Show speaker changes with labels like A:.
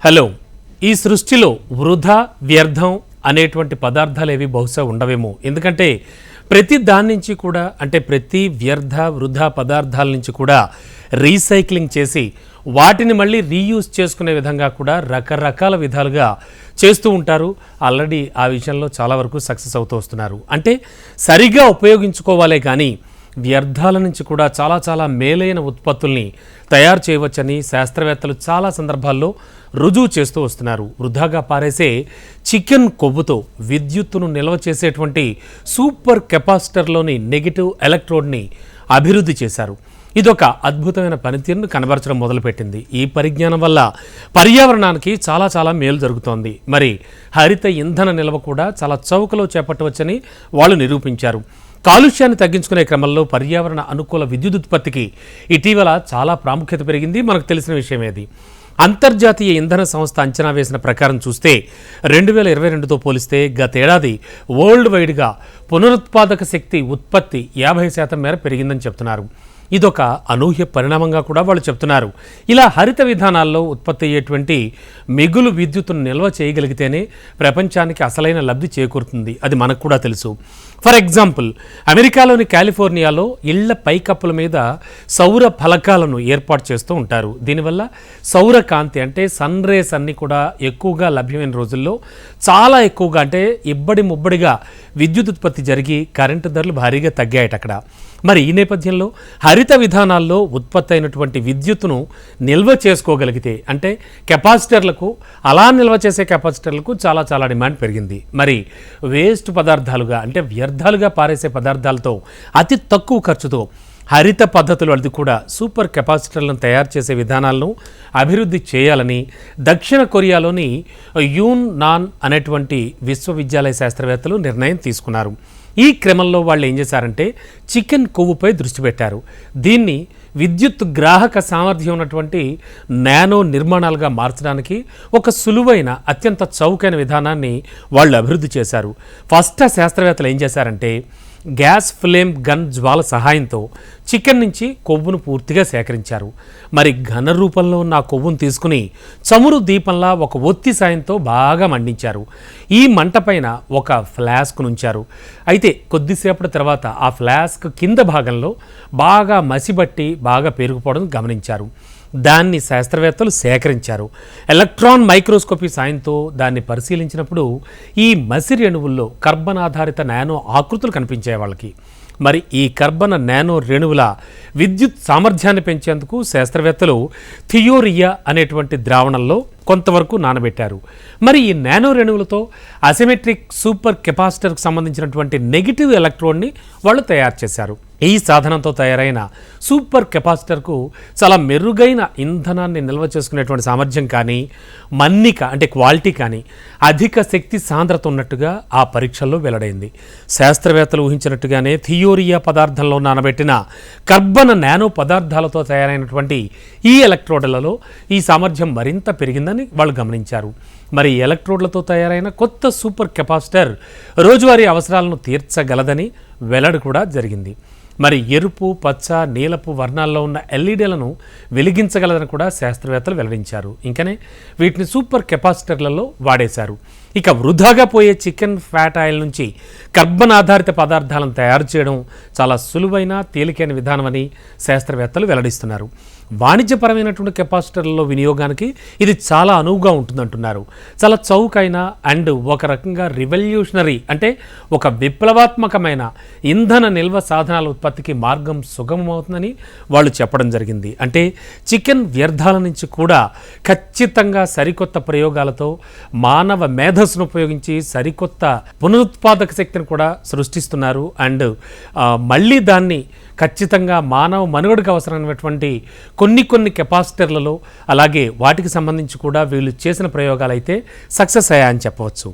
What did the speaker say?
A: Hello, ఈ సృష్టిలో వృధా వ్యర్థం అనేటువంటి పదార్థాలు ఏవి బహుశా ఉండవేమో. ఎందుకంటే ప్రతి దాని నుంచి కూడా ప్రతి వృధా పదార్థాల నుంచి కూడా రీసైక్లింగ్ చేసి వాటిని మళ్ళీ రీయూజ్ చేసుకునే విధంగా కూడా రకరకాల విధాలుగా చేస్తూ ఉంటారు. ఆల్రెడీ ఆ విషయంలో చాలా వరకు సక్సెస్ అవుతూ వస్తున్నారు. సరిగా ఉపయోగించుకోవాలే కానీ వ్యర్థాల నుంచి కూడా చాలా చాలా మేలైన ఉత్పత్తుల్ని తయారు చేయవచ్చని శాస్త్రవేత్తలు చాలా సందర్భాల్లో రుజువు చేస్తూ వస్తున్నారు. వృధాగా పారేసే చికెన్ కొవ్వుతో విద్యుత్తును నిల్వ చేసేటువంటి సూపర్ కెపాసిటర్లోని నెగిటివ్ ఎలక్ట్రోడ్ని అభివృద్ధి చేశారు. ఇదొక అద్భుతమైన పనితీరును కనబరచడం మొదలుపెట్టింది. ఈ పరిజ్ఞానం వల్ల పర్యావరణానికి చాలా చాలా మేలు జరుగుతోంది. మరి హరిత ఇంధన నిల్వ కూడా చాలా చౌకలో చేపట్టవచ్చని వాళ్ళు నిరూపించారు. కాలుష్యాన్ని తగ్గించుకునే క్రమంలో పర్యావరణ అనుకూల విద్యుత్ ఉత్పత్తికి ఇటీవల చాలా ప్రాముఖ్యత పెరిగింది. మనకు తెలిసిన విషయమేది. అంతర్జాతీయ ఇంధన సంస్థ అంచనా వేసిన ప్రకారం చూస్తే 2022తో పోలిస్తే గతేడాది వరల్డ్ వైడ్గా పునరుత్పాదక శక్తి ఉత్పత్తి 50% మేర పెరిగిందని చెప్తున్నారు. ఇదొక అనూహ్య పరిణామంగా కూడా వాళ్ళు చెప్తున్నారు. ఇలా హరిత విధానాల్లో ఉత్పత్తి అయ్యేటువంటి మిగులు విద్యుత్తును నిల్వ చేయగలిగితేనే ప్రపంచానికి అసలైన లబ్ధి చేకూరుతుంది. అది మనకు కూడా తెలుసు. ఫర్ ఎగ్జాంపుల్, అమెరికాలోని కాలిఫోర్నియాలో ఇళ్ల పైకప్పుల మీద సౌర ఫలకాలను ఏర్పాటు చేస్తూ ఉంటారు. దీనివల్ల సౌర కాంతి సన్ రేస్ అన్ని కూడా ఎక్కువగా లభ్యమైన రోజుల్లో చాలా ఎక్కువగా ఇబ్బడి ముబ్బడిగా విద్యుత్ ఉత్పత్తి జరిగి కరెంటు ధరలు భారీగా తగ్గాయట అక్కడ. మరి ఈ నేపథ్యంలో హరిత విధానాల్లో ఉత్పత్తి అయినటువంటి విద్యుత్తును నిల్వ చేసుకోగలిగితే కెపాసిటర్లకు అలా నిల్వ చేసే కెపాసిటర్లకు చాలా చాలా డిమాండ్ పెరిగింది. మరి వేస్ట్ పదార్థాలుగా వ్యర్థాలుగా పారేసే పదార్థాలతో అతి తక్కువ ఖర్చుతో హరిత పద్ధతులు అది కూడా సూపర్ కెపాసిటర్లను తయారు చేసే విధానాలను అభివృద్ధి చేయాలని దక్షిణ కొరియాలోని యూన్నాన్ అనేటువంటి విశ్వవిద్యాలయ శాస్త్రవేత్తలు నిర్ణయం తీసుకున్నారు. ఈ క్రమంలో వాళ్ళు ఏం చేశారంటే చికెన్ కొవ్వుపై దృష్టి పెట్టారు. దీన్ని విద్యుత్ గ్రాహక సామర్థ్యం ఉన్నటువంటి నానో నిర్మాణాలుగా మార్చడానికి ఒక సులువైన అత్యంత చౌకైన విధానాన్ని వాళ్ళు అభివృద్ధి చేశారు. ఫస్ట్ శాస్త్రవేత్తలు ఏం చేశారంటే గ్యాస్ ఫ్లేమ్ గన్ జ్వాల సహాయంతో చికెన్ నుంచి కొవ్వును పూర్తిగా సేకరించారు. మరి ఘన రూపంలో ఉన్న కొవ్వును తీసుకుని చమురు దీపంలా ఒక ఒత్తి సాయంతో బాగా మండించారు. ఈ మంట పైన ఒక ఫ్లాస్క్ ఉంచారు. అయితే కొద్దిసేపటి తర్వాత ఆ ఫ్లాస్క్ కింద భాగంలో బాగా మసిబట్టి బాగా పేరుకుపోవడం గమనించారు. దాన్ని శాస్త్రవేత్తలు సేకరించారు. ఎలక్ట్రాన్ మైక్రోస్కోపీ సాయంతో దాన్ని పరిశీలించినప్పుడు ఈ మసి రేణువుల్లో కర్బన్ ఆధారిత నానో ఆకృతులు కనిపించాయి వాళ్ళకి. మరి ఈ కర్బన నానో రేణువుల విద్యుత్ సామర్థ్యాన్ని పెంచేందుకు శాస్త్రవేత్తలు థియోరియా అనేటువంటి ద్రావణంలో కొంతవరకు నానబెట్టారు. మరి ఈ నానో రేణువులతో అసిమెట్రిక్ సూపర్ కెపాసిటర్కు సంబంధించినటువంటి నెగిటివ్ ఎలక్ట్రోడ్ని వాళ్ళు తయారు చేశారు. ఈ సాధనంతో తయారైన సూపర్ కెపాసిటర్కు చాలా మెరుగైన ఇంధనాన్ని నిల్వ చేసుకునేటువంటి సామర్థ్యం కానీ మన్నిక క్వాలిటీ కానీ అధిక శక్తి సాంద్రత ఉన్నట్టుగా ఆ పరీక్షల్లో వెల్లడైంది. శాస్త్రవేత్తలు ఊహించినట్టుగానే థియోరియా పదార్థంలో నానబెట్టిన కర్బన నానో పదార్థాలతో తయారైనటువంటి ఈ ఎలక్ట్రోడ్లలో ఈ సామర్థ్యం మరింత పెరిగిందని వాళ్ళు గమనించారు. మరి ఎలక్ట్రోడ్లతో తయారైన కొత్త సూపర్ కెపాసిటర్ రోజువారీ అవసరాలను తీర్చగలదని వెల్లడి కూడా జరిగింది. మరి ఎరుపు, పచ్చ, నీలపు వర్ణాల్లో ఉన్న ఎల్ఈడీలను వెలిగించగలదని కూడా శాస్త్రవేత్తలు వెల్లడించారు. ఇంకనే వీటిని సూపర్ కెపాసిటర్లలో వాడేశారు. ఇక వృధాగా పోయే చికెన్ ఫ్యాట్ ఆయిల్ నుంచి కర్బన్ ఆధారిత పదార్థాలను తయారు చేయడం చాలా సులువైన తేలికైన విధానమని శాస్త్రవేత్తలు వెల్లడిస్తున్నారు. వాణిజ్యపరమైనటువంటి కెపాసిటర్లలో వినియోగానికి ఇది చాలా అనువుగా ఉంటుందంటున్నారు. చాలా చౌకైన ఒక రకంగా రివల్యూషనరీ ఒక విప్లవాత్మకమైన ఇంధన నిల్వ సాధనాల ఉత్పత్తికి మార్గం సుగమమవుతుందని వాళ్ళు చెప్పడం జరిగింది. చికెన్ వ్యర్థాల నుంచి కూడా ఖచ్చితంగా సరికొత్త ప్రయోగాలతో మానవ మేధస్సును ఉపయోగించి సరికొత్త పునరుత్పాదక శక్తిని కూడా సృష్టిస్తున్నారు. మళ్ళీ దాన్ని ఖచ్చితంగా మానవ మనుగడకు అవసరమైనటువంటి కొన్ని కెపాసిటర్లలో అలాగే వాటికి సంబంధించి కూడా వీళ్ళు చేసిన ప్రయోగాలు అయితే సక్సెస్ అయ్యాయని చెప్పవచ్చు.